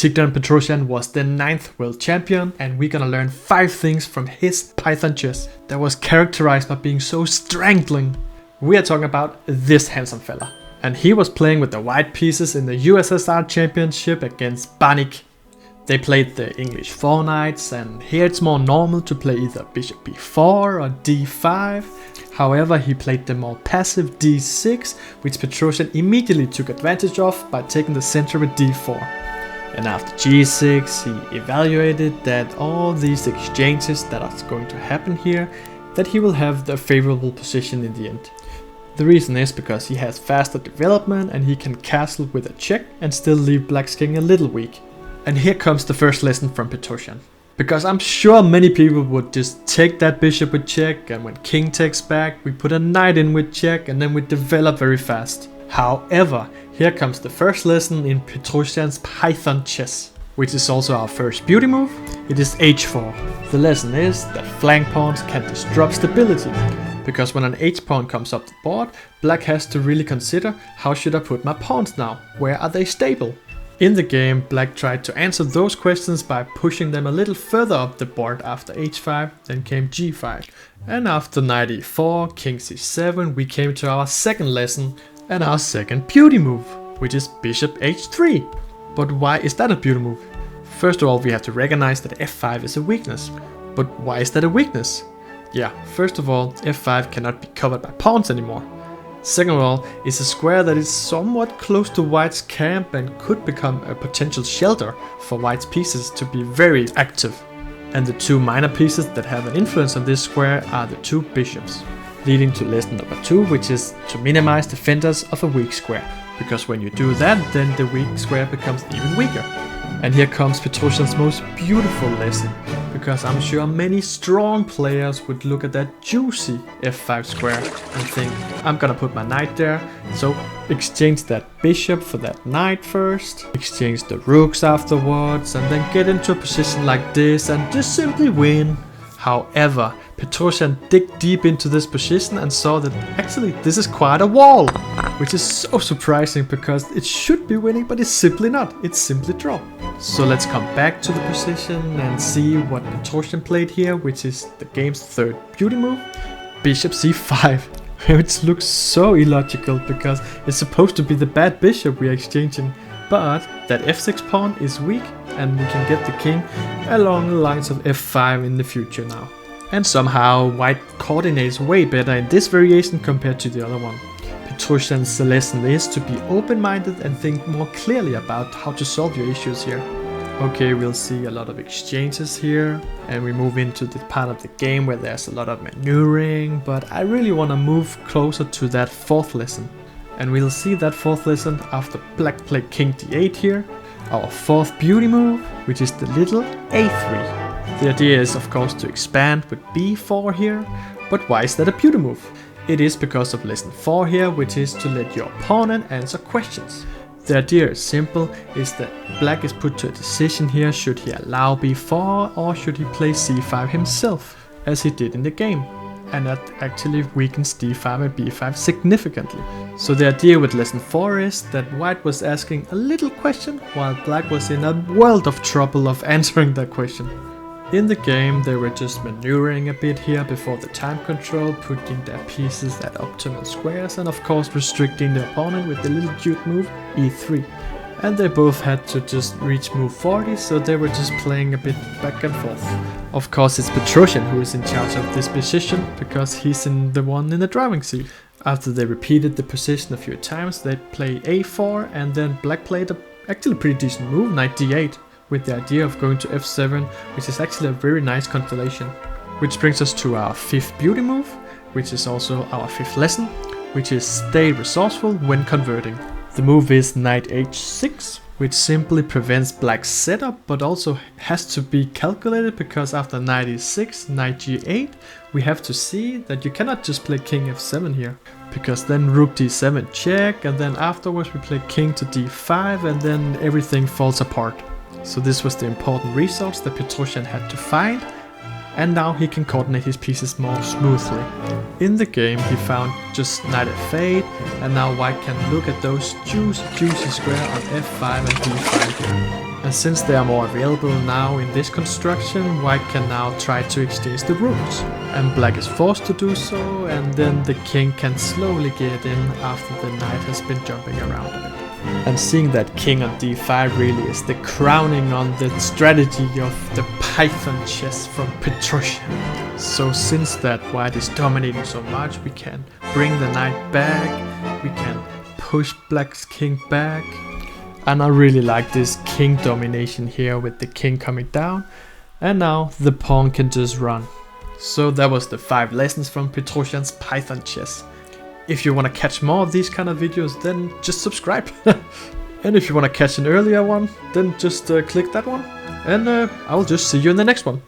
Tigran Petrosian was the 9th world champion, and we're gonna learn 5 things from his Python chess that was characterized by being so strangling. We are talking about this handsome fella. And he was playing with the white pieces in the USSR championship against Banik. They played the English 4 knights, and here it's more normal to play either bishop b4 or d5. However, he played the more passive d6, which Petrosian immediately took advantage of by taking the center with d4. And after g6, he evaluated that all these exchanges that are going to happen here, that he will have the favorable position in the end. The reason is because he has faster development and he can castle with a check and still leave Black's king a little weak. And here comes the first lesson from Petrosian. Because I'm sure many people would just take that bishop with check, and when king takes back, we put a knight in with check, and then we develop very fast. However, here comes the first lesson in Petrosian's Python chess, which is also our first beauty move. It is h4. The lesson is that flank pawns can disrupt stability, because when an h pawn comes up the board, Black has to really consider, how should I put my pawns now? Where are they stable? In the game, Black tried to answer those questions by pushing them a little further up the board after h5, then came g5. And after knight e4, king c7, we came to our second lesson and our second beauty move, which is bishop h3. But why is that a beauty move? First of all, we have to recognize that f5 is a weakness. But why is that a weakness? Yeah, first of all, f5 cannot be covered by pawns anymore. Second of all, it's a square that is somewhat close to White's camp and could become a potential shelter for White's pieces to be very active. And the 2 minor pieces that have an influence on this square are the 2 bishops. Leading to lesson number 2, which is to minimize defenders of a weak square. Because when you do that, then the weak square becomes even weaker. And here comes Petrosian's most beautiful lesson, because I'm sure many strong players would look at that juicy f5 square and think, I'm gonna put my knight there, so exchange that bishop for that knight first, exchange the rooks afterwards, and then get into a position like this and just simply win. However, Petrosian dig deep into this position and saw that actually this is quite a wall, which is so surprising because it should be winning, but it's simply not, it's simply draw. So let's come back to the position and see what Petrosian played here, which is the game's third beauty move, bishop c5. Which looks so illogical because it's supposed to be the bad bishop we are exchanging, but that f6 pawn is weak and we can get the king along the lines of f5 in the future now. And somehow White coordinates way better in this variation compared to the other one. Petrosian's lesson is to be open-minded and think more clearly about how to solve your issues here. Okay, we'll see a lot of exchanges here, and we move into the part of the game where there's a lot of maneuvering, but I really want to move closer to that 4th lesson. And we'll see that 4th lesson after Black played king d8 here, our 4th beauty move, which is the little a3. The idea is of course to expand with b4 here, but why is that a beauty move? It is because of lesson 4 here, which is to let your opponent answer questions. The idea is simple, is that Black is put to a decision here, should he allow b4 or should he play c5 himself, as he did in the game. And that actually weakens d5 and b5 significantly. So the idea with lesson 4 is that White was asking a little question while Black was in a world of trouble of answering that question. In the game, they were just maneuvering a bit here before the time control, putting their pieces at optimal squares and of course restricting the opponent with the little cute move e3. And they both had to just reach move 40, so they were just playing a bit back and forth. Of course it's Petrosian who is in charge of this position, because he's the one in the driving seat. After they repeated the position a few times, they play a4 and then Black played a actually pretty decent move, knight d8. With the idea of going to f7, which is actually a very nice constellation. Which brings us to our 5th beauty move, which is also our 5th lesson, which is stay resourceful when converting. The move is knight h6, which simply prevents Black's setup, but also has to be calculated because after knight e6, knight g8, we have to see that you cannot just play king f7 here, because then rook d7 check, and then afterwards we play king to d5, and then everything falls apart. So this was the important resource that Petrosian had to find, and now he can coordinate his pieces more smoothly. In the game he found just knight f8, and now White can look at those juicy square on f5 and d5 here. And since they are more available now in this construction, white can now try to exchange the rooks. And black is forced to do so, and then the king can slowly get in after the knight has been jumping around a bit. And seeing that king on d5 really is the crowning on the strategy of the Python chess from Petrosian. So since that white is dominating so much, we can bring the knight back, we can push black's king back. And I really like this king domination here with the king coming down, and now the pawn can just run. So that was the 5 lessons from Petrosian's Python chess. If you want to catch more of these kind of videos, then just subscribe. And if you want to catch an earlier one, then just click that one. And I will just see you in the next one.